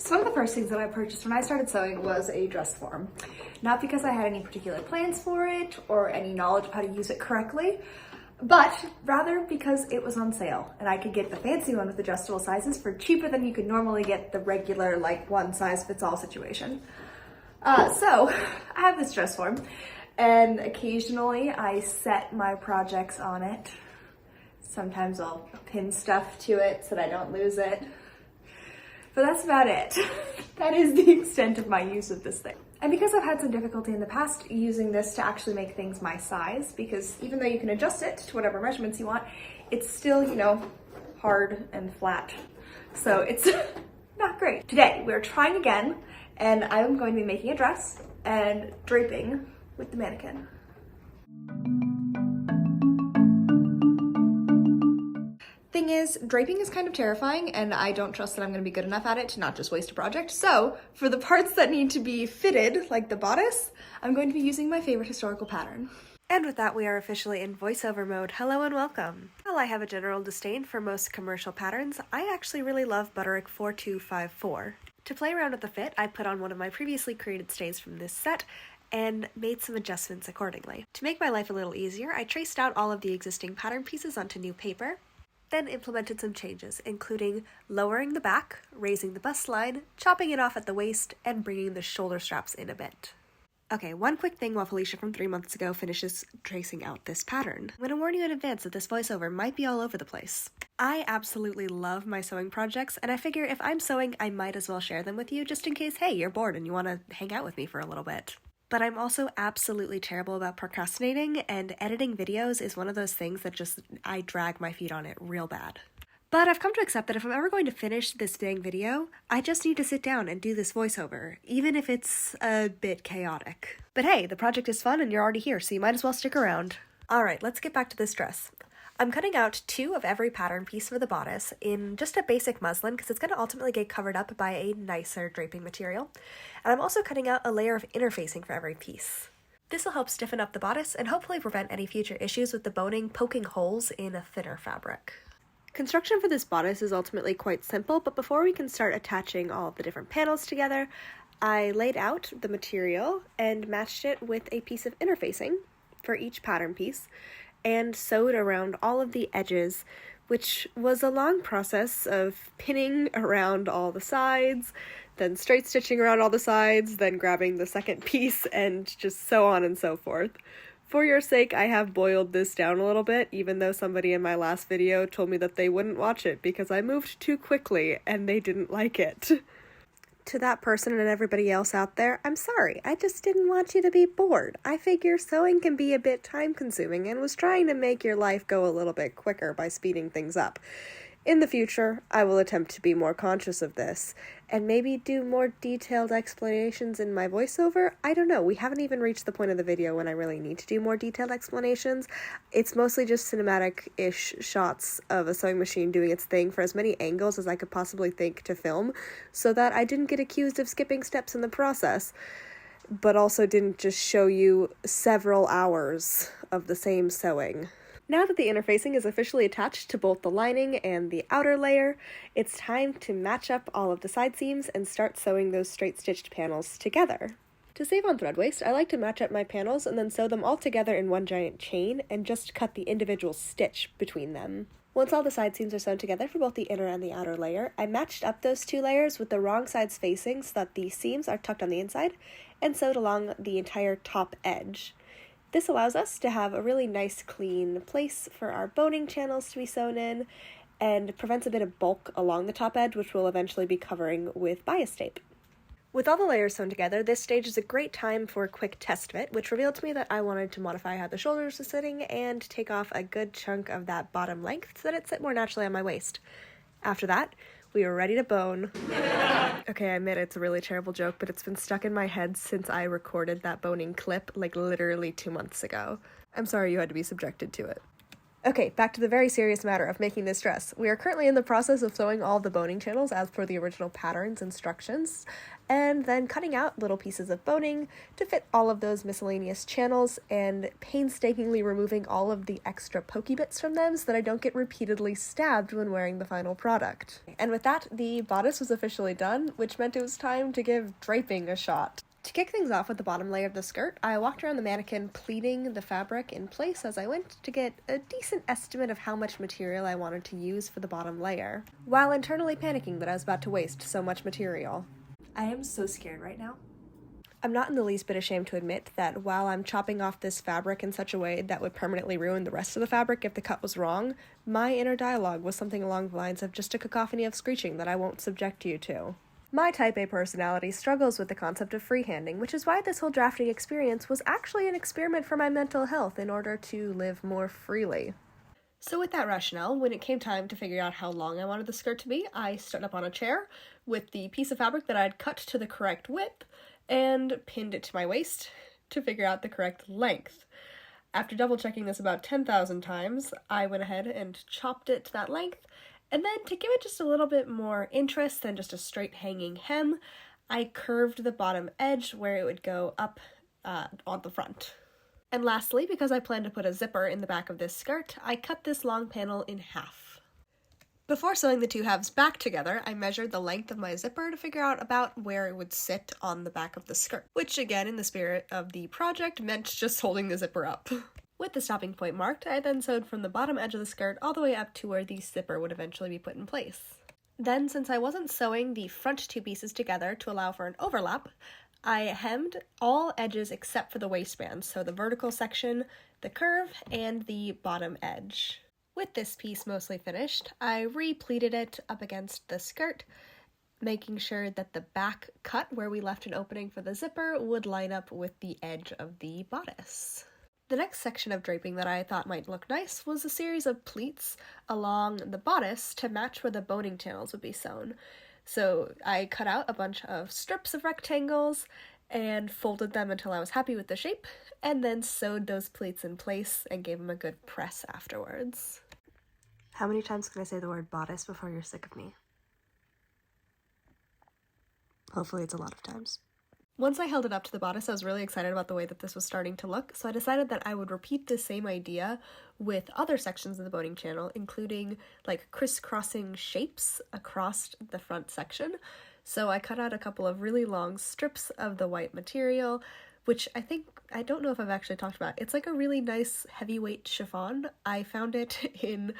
So one of the first things that I purchased when I started sewing was a dress form. Not because I had any particular plans for it or any knowledge of how to use it correctly, but rather because it was on sale and I could get the fancy one with adjustable sizes for cheaper than you could normally get the regular like one size fits all situation. So I have this dress form and occasionally I set my projects on it. Sometimes I'll pin stuff to it so that I don't lose it. But that's about it. That is the extent of my use of this thing. And because I've had some difficulty in the past using this to actually make things my size, because even though you can adjust it to whatever measurements you want, it's still, you know, hard and flat. So it's not great. Today, we're trying again, and I'm going to be making a dress and draping with the mannequin. Thing is, draping is kind of terrifying and I don't trust that I'm going to be good enough at it to not just waste a project. So for the parts that need to be fitted, like the bodice, I'm going to be using my favorite historical pattern. And with that, we are officially in voiceover mode. Hello and welcome. While I have a general disdain for most commercial patterns, I actually really love Butterick 4254. To play around with the fit, I put on one of my previously created stays from this set and made some adjustments accordingly. To make my life a little easier, I traced out all of the existing pattern pieces onto new paper, then implemented some changes, including lowering the back, raising the bust line, chopping it off at the waist, and bringing the shoulder straps in a bit. Okay, one quick thing while Felicia from 3 months ago finishes tracing out this pattern. I'm going to warn you in advance that this voiceover might be all over the place. I absolutely love my sewing projects, and I figure if I'm sewing, I might as well share them with you just in case, hey, you're bored and you want to hang out with me for a little bit. But I'm also absolutely terrible about procrastinating, and editing videos is one of those things that I drag my feet on it real bad. But I've come to accept that if I'm ever going to finish this dang video, I just need to sit down and do this voiceover, even if it's a bit chaotic. But hey, the project is fun and you're already here, so you might as well stick around. Alright, let's get back to this dress. I'm cutting out 2 of every pattern piece for the bodice in just a basic muslin because it's going to ultimately get covered up by a nicer draping material. And I'm also cutting out a layer of interfacing for every piece. This will help stiffen up the bodice and hopefully prevent any future issues with the boning poking holes in a thinner fabric. Construction for this bodice is ultimately quite simple, but before we can start attaching all of the different panels together, I laid out the material and matched it with a piece of interfacing for each pattern piece, and sewed around all of the edges, which was a long process of pinning around all the sides, then straight stitching around all the sides, then grabbing the second piece, and just so on and so forth. For your sake, I have boiled this down a little bit, even though somebody in my last video told me that they wouldn't watch it because I moved too quickly and they didn't like it. To that person and everybody else out there, I'm sorry, I just didn't want you to be bored. I figure sewing can be a bit time-consuming and was trying to make your life go a little bit quicker by speeding things up. In the future, I will attempt to be more conscious of this, and maybe do more detailed explanations in my voiceover. I don't know, we haven't even reached the point of the video when I really need to do more detailed explanations. It's mostly just cinematic-ish shots of a sewing machine doing its thing for as many angles as I could possibly think to film, so that I didn't get accused of skipping steps in the process, but also didn't just show you several hours of the same sewing. Now that the interfacing is officially attached to both the lining and the outer layer, it's time to match up all of the side seams and start sewing those straight stitched panels together. To save on thread waste, I like to match up my panels and then sew them all together in one giant chain and just cut the individual stitch between them. Once all the side seams are sewn together for both the inner and the outer layer, I matched up those 2 layers with the wrong sides facing so that the seams are tucked on the inside and sewed along the entire top edge. This allows us to have a really nice clean place for our boning channels to be sewn in, and prevents a bit of bulk along the top edge, which we'll eventually be covering with bias tape. With all the layers sewn together, this stage is a great time for a quick test fit, which revealed to me that I wanted to modify how the shoulders are sitting and take off a good chunk of that bottom length so that it sit more naturally on my waist. After that, we were ready to bone. Okay, I admit it's a really terrible joke, but it's been stuck in my head since I recorded that boning clip, like literally 2 months ago. I'm sorry you had to be subjected to it. Okay, back to the very serious matter of making this dress. We are currently in the process of sewing all the boning channels as per the original pattern's instructions, and then cutting out little pieces of boning to fit all of those miscellaneous channels and painstakingly removing all of the extra pokey bits from them so that I don't get repeatedly stabbed when wearing the final product. And with that, the bodice was officially done, which meant it was time to give draping a shot. To kick things off with the bottom layer of the skirt, I walked around the mannequin pleating the fabric in place as I went to get a decent estimate of how much material I wanted to use for the bottom layer, while internally panicking that I was about to waste so much material. I am so scared right now. I'm not in the least bit ashamed to admit that while I'm chopping off this fabric in such a way that would permanently ruin the rest of the fabric if the cut was wrong, my inner dialogue was something along the lines of just a cacophony of screeching that I won't subject you to. My type A personality struggles with the concept of freehanding, which is why this whole drafting experience was actually an experiment for my mental health in order to live more freely. So with that rationale, when it came time to figure out how long I wanted the skirt to be, I stood up on a chair with the piece of fabric that I'd cut to the correct width and pinned it to my waist to figure out the correct length. After double checking this about 10,000 times, I went ahead and chopped it to that length. And then, to give it just a little bit more interest than just a straight hanging hem, I curved the bottom edge where it would go up on the front. And lastly, because I plan to put a zipper in the back of this skirt, I cut this long panel in half. Before sewing the two halves back together, I measured the length of my zipper to figure out about where it would sit on the back of the skirt, which again, in the spirit of the project, meant just holding the zipper up. With the stopping point marked, I then sewed from the bottom edge of the skirt all the way up to where the zipper would eventually be put in place. Then, since I wasn't sewing the front two pieces together to allow for an overlap, I hemmed all edges except for the waistband, so the vertical section, the curve, and the bottom edge. With this piece mostly finished, I re-pleated it up against the skirt, making sure that the back cut where we left an opening for the zipper would line up with the edge of the bodice. The next section of draping that I thought might look nice was a series of pleats along the bodice to match where the boning channels would be sewn. So I cut out a bunch of strips of rectangles and folded them until I was happy with the shape, and then sewed those pleats in place and gave them a good press afterwards. How many times can I say the word bodice before you're sick of me? Hopefully it's a lot of times. Once I held it up to the bodice, I was really excited about the way that this was starting to look, so I decided that I would repeat the same idea with other sections of the boning channel, including like crisscrossing shapes across the front section. So I cut out a couple of really long strips of the white material, which I don't know if I've actually talked about. It's like a really nice heavyweight chiffon. I found it in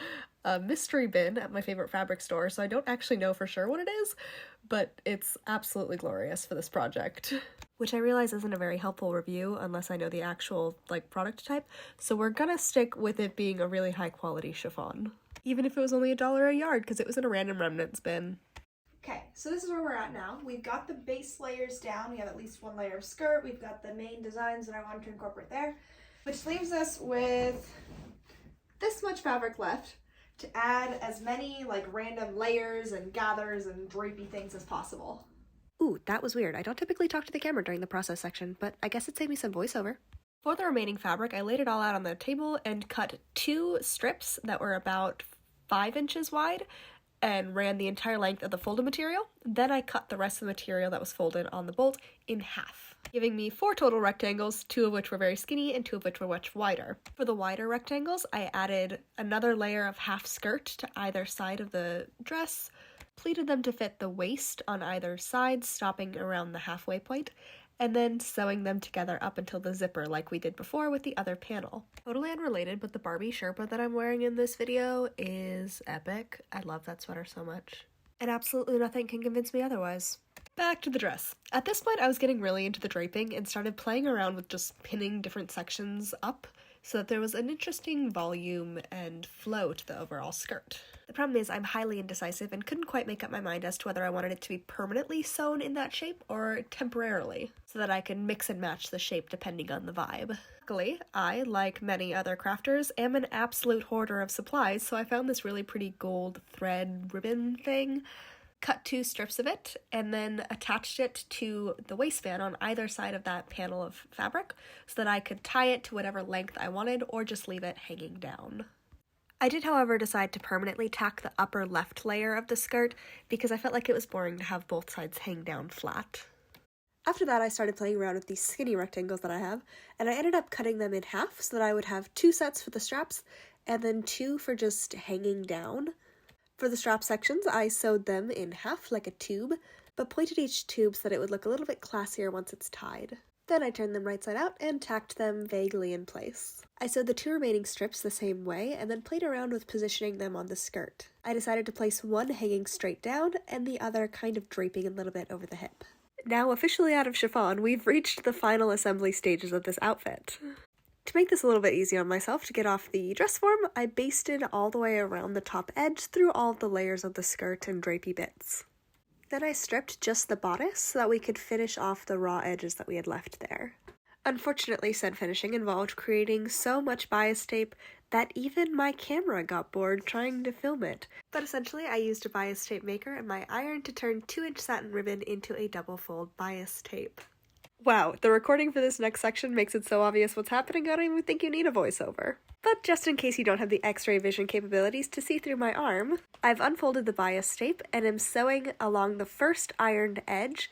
a mystery bin at my favorite fabric store, so I don't actually know for sure what it is, but it's absolutely glorious for this project. Which I realize isn't a very helpful review unless I know the actual, product type, so we're gonna stick with it being a really high quality chiffon. Even if it was only $1 a yard, because it was in a random remnants bin. Okay, so this is where we're at now. We've got the base layers down. We have at least one layer of skirt. We've got the main designs that I wanted to incorporate there, which leaves us with this much fabric left to add as many random layers and gathers and drapey things as possible. Ooh, that was weird. I don't typically talk to the camera during the process section, but I guess it saved me some voiceover. For the remaining fabric, I laid it all out on the table and cut 2 strips that were about 5 inches wide and ran the entire length of the folded material. Then I cut the rest of the material that was folded on the bolt in half, giving me 4 total rectangles, 2 of which were very skinny and 2 of which were much wider. For the wider rectangles, I added another layer of half skirt to either side of the dress, pleated them to fit the waist on either side, stopping around the halfway point, and then sewing them together up until the zipper like we did before with the other panel. Totally unrelated, but the Barbie Sherpa that I'm wearing in this video is epic. I love that sweater so much. And absolutely nothing can convince me otherwise. Back to the dress. At this point, I was getting really into the draping and started playing around with just pinning different sections up so that there was an interesting volume and flow to the overall skirt. The problem is I'm highly indecisive and couldn't quite make up my mind as to whether I wanted it to be permanently sewn in that shape or temporarily, so that I could mix and match the shape depending on the vibe. Luckily, I, like many other crafters, am an absolute hoarder of supplies, so I found this really pretty gold thread ribbon thing, cut 2 strips of it, and then attached it to the waistband on either side of that panel of fabric so that I could tie it to whatever length I wanted or just leave it hanging down. I did, however, decide to permanently tack the upper left layer of the skirt because I felt like it was boring to have both sides hang down flat. After that, I started playing around with these skinny rectangles that I have, and I ended up cutting them in half so that I would have 2 sets for the straps and then 2 for just hanging down. For the strap sections, I sewed them in half like a tube, but pointed each tube so that it would look a little bit classier once it's tied. Then I turned them right side out and tacked them vaguely in place. I sewed the 2 remaining strips the same way and then played around with positioning them on the skirt. I decided to place one hanging straight down and the other kind of draping a little bit over the hip. Now officially out of chiffon, we've reached the final assembly stages of this outfit. To make this a little bit easier on myself to get off the dress form, I basted all the way around the top edge through all the layers of the skirt and drapey bits. Then I stripped just the bodice so that we could finish off the raw edges that we had left there. Unfortunately, said finishing involved creating so much bias tape that even my camera got bored trying to film it. But essentially, I used a bias tape maker and my iron to turn 2-inch satin ribbon into a double fold bias tape. Wow, the recording for this next section makes it so obvious what's happening I don't even think you need a voiceover. But just in case you don't have the X-ray vision capabilities to see through my arm, I've unfolded the bias tape and am sewing along the first ironed edge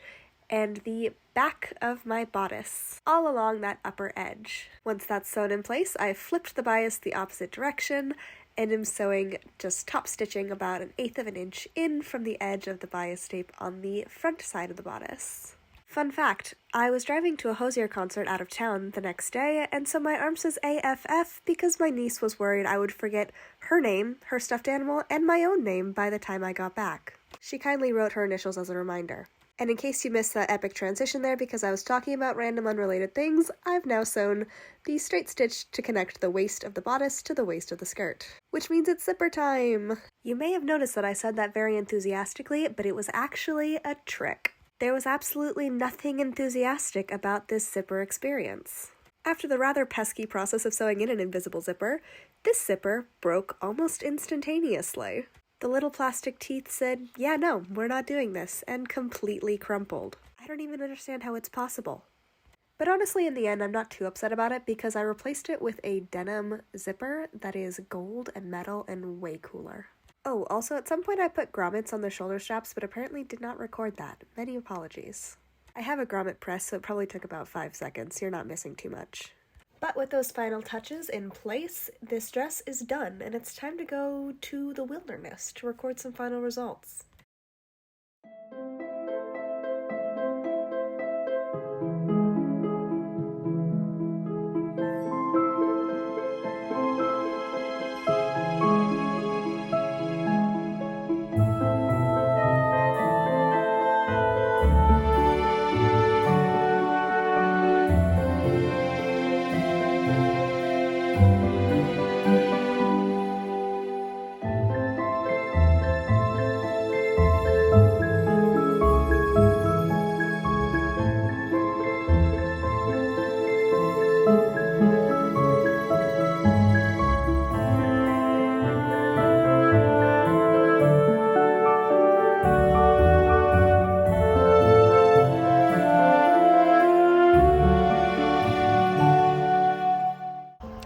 and the back of my bodice, all along that upper edge. Once that's sewn in place, I've flipped the bias the opposite direction and am sewing just top stitching about 1/8 of an inch in from the edge of the bias tape on the front side of the bodice. Fun fact, I was driving to a Hosier concert out of town the next day, and so my arm says AFF because my niece was worried I would forget her name, her stuffed animal, and my own name by the time I got back. She kindly wrote her initials as a reminder. And in case you missed that epic transition there because I was talking about random unrelated things, I've now sewn the straight stitch to connect the waist of the bodice to the waist of the skirt. Which means it's zipper time! You may have noticed that I said that very enthusiastically, but it was actually a trick. There was absolutely nothing enthusiastic about this zipper experience. After the rather pesky process of sewing in an invisible zipper, this zipper broke almost instantaneously. The little plastic teeth said, yeah, no, we're not doing this, and completely crumpled. I don't even understand how it's possible. But honestly, in the end, I'm not too upset about it because I replaced it with a denim zipper that is gold and metal and way cooler. Oh, also at some point I put grommets on the shoulder straps, but apparently did not record that. Many apologies. I have a grommet press, so it probably took about 5 seconds. You're not missing too much. But with those final touches in place, this dress is done, and it's time to go to the wilderness to record some final results.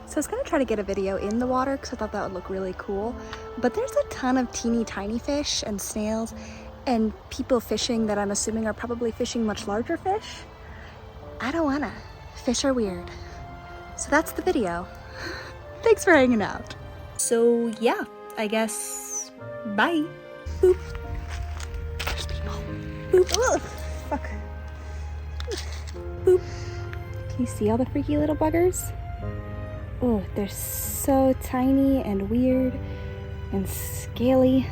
So I was going to try to get a video in the water because I thought that would look really cool, but there's a ton of teeny tiny fish and snails and people fishing that I'm assuming are probably fishing much larger fish. I don't wanna. Fish are weird. So that's the video. Thanks for hanging out. So yeah, I guess bye. Boop. There's people. Boop. Ugh, fuck. Boop. Can you see all the freaky little buggers? Oh, they're so tiny and weird and scaly,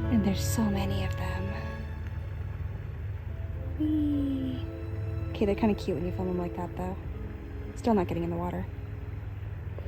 and there's so many of them. Whee! Okay, they're kind of cute when you film them like that, though. Still not getting in the water.